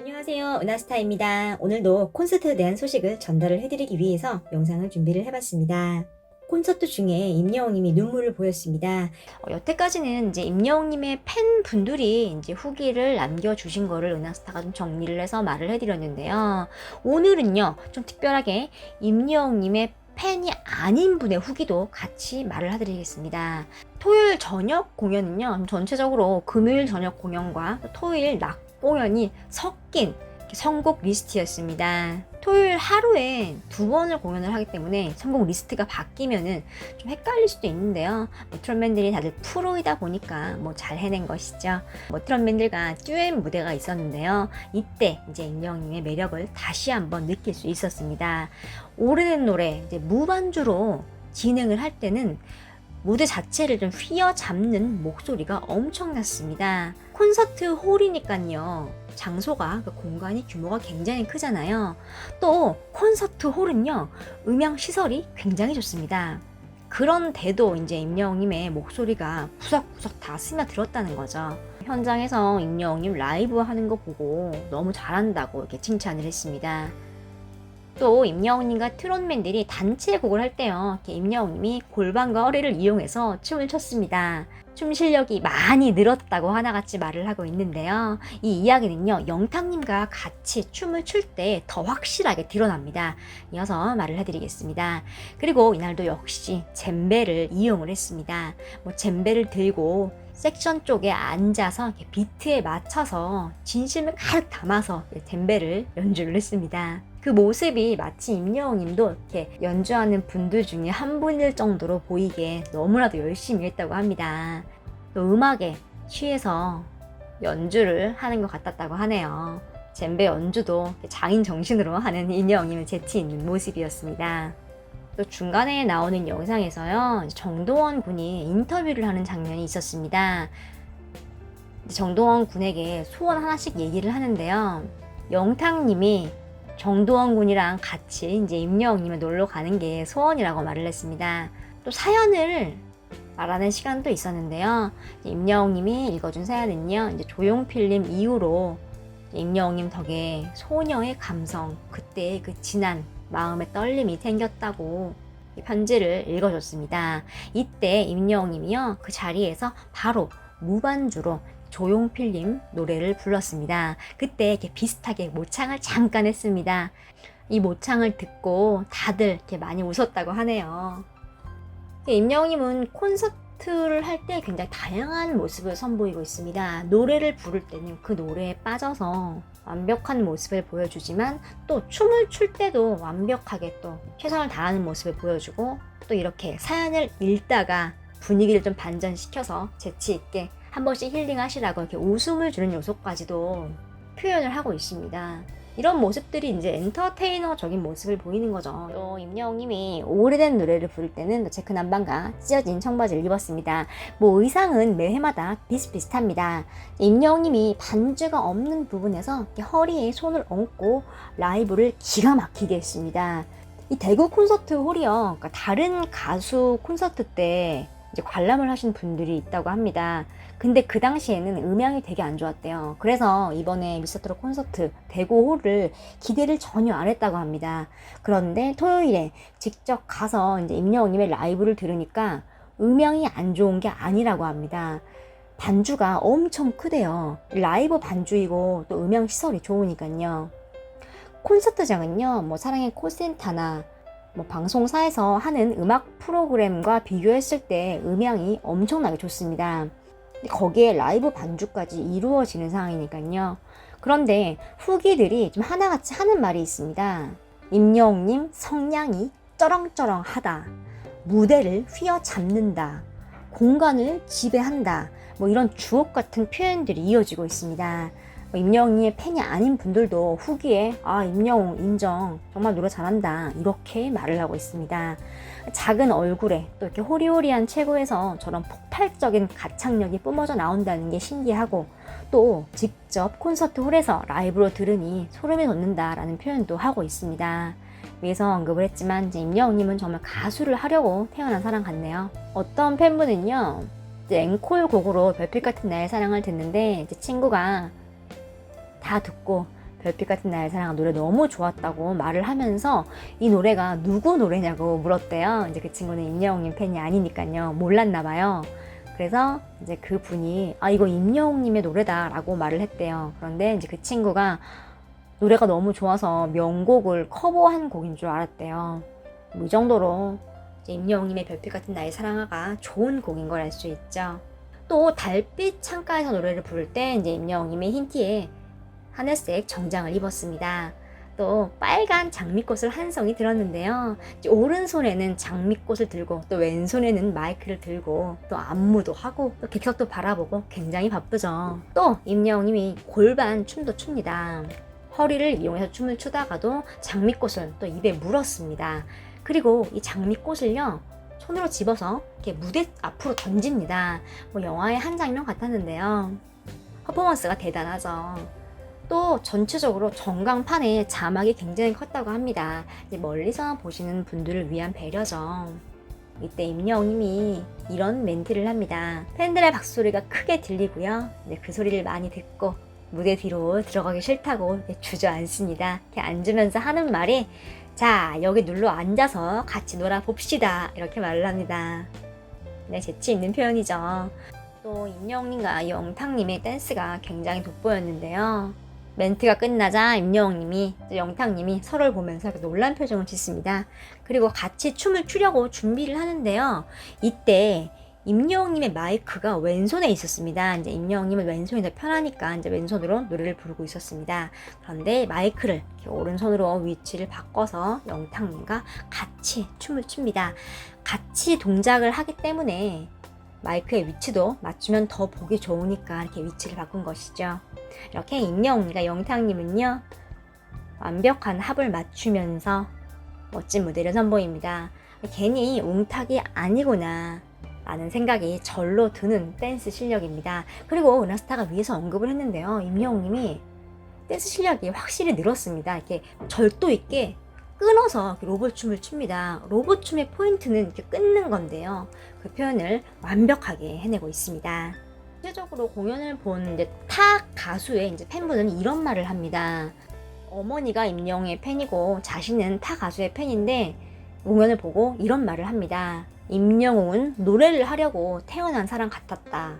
안녕하세요, 은하스타입니다. 오늘도 콘서트에 대한 소식을 전달을 해드리기 위해서 영상을 준비를 해봤습니다. 콘서트 중에 임영웅님이 눈물을 보였습니다. 여태까지는 이제 임영웅님의 팬분들이 이제 후기를 남겨주신 거를 은하스타가 좀 정리를 해서 말을 해드렸는데요. 오늘은요, 좀 특별하게 임영웅님의 팬이 아닌 분의 후기도 같이 말을 해드리겠습니다. 토요일 저녁 공연은요, 전체적으로 금요일 저녁 공연과 토요일 낮 공연이 섞인 선곡 리스트였습니다. 토요일 하루에 2번을 공연을 하기 때문에 선곡 리스트가 바뀌면은 좀 헷갈릴 수도 있는데요. 트롯맨들이 다들 프로이다 보니까 잘 해낸 것이죠. 트롯맨들과 듀엣 무대가 있었는데요. 이때 이제 임영웅님의 매력을 다시 한번 느낄 수 있었습니다. 오래된 노래 이제 무반주로 진행을 할 때는 무대 자체를 좀 휘어잡는 목소리가 엄청났습니다. 콘서트 홀이니까요. 장소가 공간이 규모가 굉장히 크잖아요. 또 콘서트 홀은요. 음향 시설이 굉장히 좋습니다. 그런데도 이제 임영웅님의 목소리가 구석구석 다 스며들었다는 거죠. 현장에서 임영웅님 라이브 하는 거 보고 너무 잘한다고 이렇게 칭찬을 했습니다. 또 임영웅님과 트롯맨들이 단체 곡을 할 때요. 임영웅님이 골반과 허리를 이용해서 춤을 췄습니다. 춤 실력이 많이 늘었다고 하나같이 말을 하고 있는데요. 이 이야기는요. 영탁님과 같이 춤을 출 때 더 확실하게 드러납니다. 이어서 말을 해드리겠습니다. 그리고 이날도 역시 젬베를 이용을 했습니다. 젬베를 들고 섹션 쪽에 앉아서 비트에 맞춰서 진심을 가득 담아서 젬베를 연주를 했습니다. 그 모습이 마치 임영웅님도 이렇게 연주하는 분들 중에 한 분일 정도로 보이게 너무나도 열심히 했다고 합니다. 또 음악에 취해서 연주를 하는 것 같았다고 하네요. 젬베 연주도 장인 정신으로 하는 임영웅님의 재치 있는 모습이었습니다. 또 중간에 나오는 영상에서요, 정동원 군이 인터뷰를 하는 장면이 있었습니다. 정동원 군에게 소원 하나씩 얘기를 하는데요. 영탁님이 정동원 군이랑 같이 이제 임영웅님을 놀러 가는 게 소원이라고 말을 했습니다. 또 사연을 말하는 시간도 있었는데요. 임영웅님이 읽어준 사연은요, 이제 조용필님 이후로 임영웅님 덕에 소녀의 감성, 그때의 그 진한 마음의 떨림이 생겼다고 편지를 읽어줬습니다. 이때 임영웅님이요, 그 자리에서 바로 무반주로 조용필님 노래를 불렀습니다. 그때 이렇게 비슷하게 모창을 잠깐 했습니다. 이 모창을 듣고 다들 이렇게 많이 웃었다고 하네요. 임영웅님은 콘서트를 할 때 굉장히 다양한 모습을 선보이고 있습니다. 노래를 부를 때는 그 노래에 빠져서 완벽한 모습을 보여주지만 또 춤을 출 때도 완벽하게 또 최선을 다하는 모습을 보여주고, 또 이렇게 사연을 읽다가 분위기를 좀 반전시켜서 재치 있게 한 번씩 힐링하시라고 이렇게 웃음을 주는 요소까지도 표현을 하고 있습니다. 이런 모습들이 이제 엔터테이너적인 모습을 보이는 거죠. 또 임영웅님이 오래된 노래를 부를 때는 체크 남방과 찢어진 청바지를 입었습니다. 의상은 매회마다 비슷비슷합니다. 임영웅님이 반주가 없는 부분에서 허리에 손을 얹고 라이브를 기가 막히게 했습니다. 이 대구 콘서트 홀이요, 그러니까 다른 가수 콘서트 때 이제 관람을 하신 분들이 있다고 합니다. 근데 그 당시에는 음향이 되게 안 좋았대요. 그래서 이번에 미스터트롯 콘서트 대구 홀을 기대를 전혀 안 했다고 합니다. 그런데 토요일에 직접 가서 이제 임영웅님의 라이브를 들으니까 음향이 안 좋은 게 아니라고 합니다. 반주가 엄청 크대요. 라이브 반주이고 또 음향 시설이 좋으니까요. 콘서트장은요, 사랑의 콜센터나 방송사에서 하는 음악 프로그램과 비교했을 때 음향이 엄청나게 좋습니다. 거기에 라이브 반주까지 이루어지는 상황이니까요. 그런데 후기들이 좀 하나같이 하는 말이 있습니다. 임영웅님 성량이 쩌렁쩌렁하다, 무대를 휘어잡는다, 공간을 지배한다, 이런 주옥 같은 표현들이 이어지고 있습니다. 임영웅의 팬이 아닌 분들도 후기에 임영웅 인정, 정말 노래 잘한다, 이렇게 말을 하고 있습니다. 작은 얼굴에 또 이렇게 호리호리한 체구에서 저런 폭발적인 가창력이 뿜어져 나온다는 게 신기하고, 또 직접 콘서트 홀에서 라이브로 들으니 소름이 돋는다라는 표현도 하고 있습니다. 위에서 언급을 했지만 이제 임영웅님은 정말 가수를 하려고 태어난 사람 같네요. 어떤 팬분은요, 이제 앵콜 곡으로 별빛 같은 나의 사랑을 듣는데 이제 친구가 다 듣고 별빛 같은 나의 사랑아 노래 너무 좋았다고 말을 하면서 이 노래가 누구 노래냐고 물었대요. 이제 그 친구는 임영웅님 팬이 아니니까요. 몰랐나 봐요. 그래서 이제 그 분이 이거 임영웅님의 노래다라고 말을 했대요. 그런데 이제 그 친구가 노래가 너무 좋아서 명곡을 커버한 곡인 줄 알았대요. 이 정도로 이제 임영웅님의 별빛 같은 나의 사랑아가 좋은 곡인 걸 알 수 있죠. 또 달빛 창가에서 노래를 부를 때 이제 임영웅님의 흰 티에 하늘색 정장을 입었습니다. 또 빨간 장미꽃을 한 송이 들었는데요. 오른손에는 장미꽃을 들고 또 왼손에는 마이크를 들고 또 안무도 하고 또 객석도 바라보고 굉장히 바쁘죠. 또 임영웅님이 골반 춤도 춥니다. 허리를 이용해서 춤을 추다가도 장미꽃을 또 입에 물었습니다. 그리고 이 장미꽃을요 손으로 집어서 이렇게 무대 앞으로 던집니다. 영화의 한 장면 같았는데요. 퍼포먼스가 대단하죠. 또 전체적으로 전광판에 자막이 굉장히 컸다고 합니다. 이제 멀리서 보시는 분들을 위한 배려죠. 이때 임영웅님이 이런 멘트를 합니다. 팬들의 박수소리가 크게 들리고요. 그 소리를 많이 듣고 무대 뒤로 들어가기 싫다고 주저앉습니다. 이렇게 앉으면서 하는 말이 자, 여기 눌러 앉아서 같이 놀아봅시다. 이렇게 말을 합니다. 재치 있는 표현이죠. 또 임영웅님과 영탁님의 댄스가 굉장히 돋보였는데요. 멘트가 끝나자 임영웅님이 영탁님이 서로를 보면서 놀란 표정을 짓습니다. 그리고 같이 춤을 추려고 준비를 하는데요. 이때 임영웅님의 마이크가 왼손에 있었습니다. 이제 임영웅님은 왼손이 더 편하니까 이제 왼손으로 노래를 부르고 있었습니다. 그런데 마이크를 이렇게 오른손으로 위치를 바꿔서 영탁님과 같이 춤을 춥니다. 같이 동작을 하기 때문에 마이크의 위치도 맞추면 더 보기 좋으니까 이렇게 위치를 바꾼 것이죠. 이렇게 임영웅과 영탁님은요 완벽한 합을 맞추면서 멋진 무대를 선보입니다. 괜히 웅탁이 아니구나 라는 생각이 절로 드는 댄스 실력입니다. 그리고 은하스타가 위에서 언급을 했는데요. 임영웅님이 댄스 실력이 확실히 늘었습니다. 이렇게 절도 있게 끊어서 로봇춤을 춥니다. 로봇춤의 포인트는 이렇게 끊는 건데요. 그 표현을 완벽하게 해내고 있습니다. 실제적으로 공연을 본 타 가수의 팬분은 이런 말을 합니다. 어머니가 임영웅의 팬이고 자신은 타 가수의 팬인데 공연을 보고 이런 말을 합니다. 임영웅은 노래를 하려고 태어난 사람 같았다.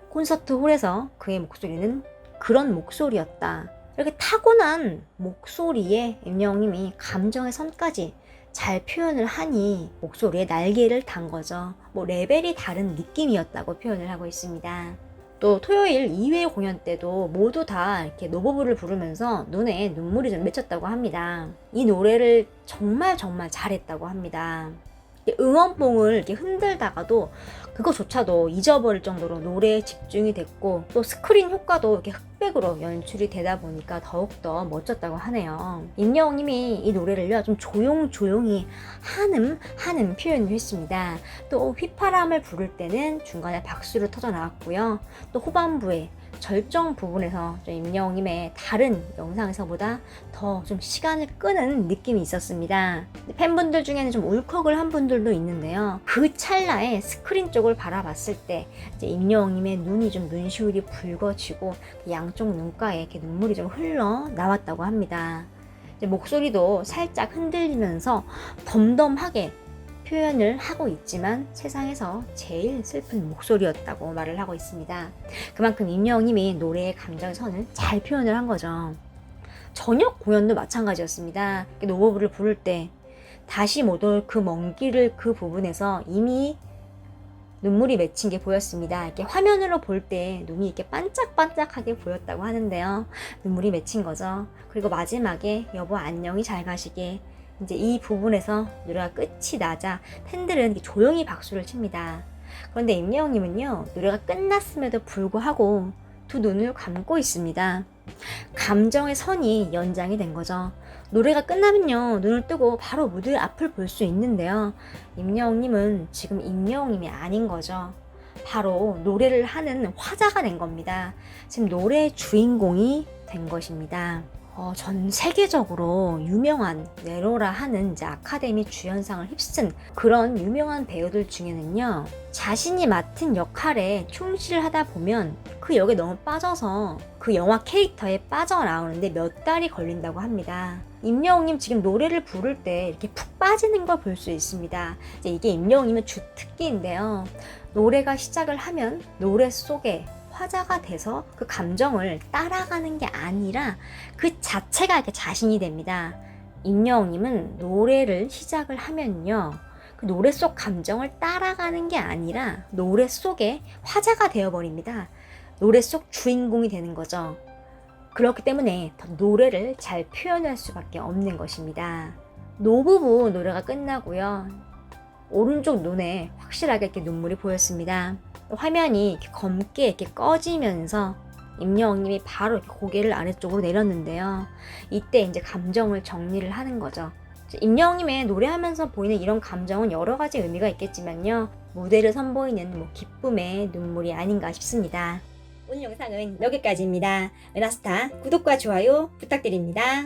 콘서트 홀에서 그의 목소리는 그런 목소리였다. 이렇게 타고난 목소리에 임영웅님이 감정의 선까지 잘 표현을 하니 목소리에 날개를 단 거죠. 레벨이 다른 느낌이었다고 표현을 하고 있습니다. 또 토요일 2회 공연 때도 모두 다 이렇게 노버블을 부르면서 눈에 눈물이 좀 맺혔다고 합니다. 이 노래를 정말 잘했다고 합니다. 응원봉을 이렇게 흔들다가도 그거조차도 잊어버릴 정도로 노래에 집중이 됐고 또 스크린 효과도 이렇게 흑백으로 연출이 되다 보니까 더욱더 멋졌다고 하네요. 임영웅님이 이 노래를요 좀 조용히 하는 표현을 했습니다. 또 휘파람을 부를 때는 중간에 박수를 터져 나왔고요. 또 후반부에 절정 부분에서 임영웅님의 다른 영상에서보다 더 좀 시간을 끄는 느낌이 있었습니다. 팬분들 중에는 좀 울컥을 한 분들도 있는데요. 그 찰나에 스크린 쪽을 바라봤을 때 이제 임영웅님의 눈이 좀 눈시울이 붉어지고 양쪽 눈가에 이렇게 눈물이 좀 흘러 나왔다고 합니다. 이제 목소리도 살짝 흔들리면서 덤덤하게 표현을 하고 있지만 세상에서 제일 슬픈 목소리였다고 말을 하고 있습니다. 그만큼 임영웅님이 노래의 감정선을 잘 표현을 한 거죠. 저녁 공연도 마찬가지였습니다. 노버블을 부를 때 다시 못 올 그 먼 길을 그 부분에서 이미 눈물이 맺힌 게 보였습니다. 이렇게 화면으로 볼 때 눈이 이렇게 반짝반짝하게 보였다고 하는데요. 눈물이 맺힌 거죠. 그리고 마지막에 여보 안녕히 잘 가시게 이제 이 부분에서 노래가 끝이 나자 팬들은 조용히 박수를 칩니다. 그런데 임영웅님은요 노래가 끝났음에도 불구하고 두 눈을 감고 있습니다. 감정의 선이 연장이 된 거죠. 노래가 끝나면요 눈을 뜨고 바로 무대 앞을 볼 수 있는데요. 임영웅님은 지금 임영웅님이 아닌 거죠. 바로 노래를 하는 화자가 된 겁니다. 지금 노래의 주인공이 된 것입니다. 전 세계적으로 유명한 네로라 하는 이제 아카데미 주연상을 휩쓴 그런 유명한 배우들 중에는요, 자신이 맡은 역할에 충실하다 보면 그 역에 너무 빠져서 그 영화 캐릭터에 빠져나오는데 몇 달이 걸린다고 합니다. 임영웅님 지금 노래를 부를 때 이렇게 푹 빠지는 걸 볼 수 있습니다. 이제 이게 임영웅님의 주 특기인데요. 노래가 시작을 하면 노래 속에 화자가 돼서 그 감정을 따라가는 게 아니라 그 자체가 이렇게 자신이 됩니다. 임영웅님은 노래를 시작을 하면요, 그 노래 속 감정을 따라가는 게 아니라 노래 속에 화자가 되어버립니다. 노래 속 주인공이 되는 거죠. 그렇기 때문에 더 노래를 잘 표현할 수밖에 없는 것입니다. 노부부 노래가 끝나고요, 오른쪽 눈에 확실하게 이렇게 눈물이 보였습니다. 화면이 이렇게 검게 이렇게 꺼지면서 임영웅님이 바로 이렇게 고개를 아래쪽으로 내렸는데요. 이때 이제 감정을 정리를 하는 거죠. 임영웅님의 노래하면서 보이는 이런 감정은 여러 가지 의미가 있겠지만요, 무대를 선보이는 기쁨의 눈물이 아닌가 싶습니다. 오늘 영상은 여기까지입니다. 은하스타 구독과 좋아요 부탁드립니다.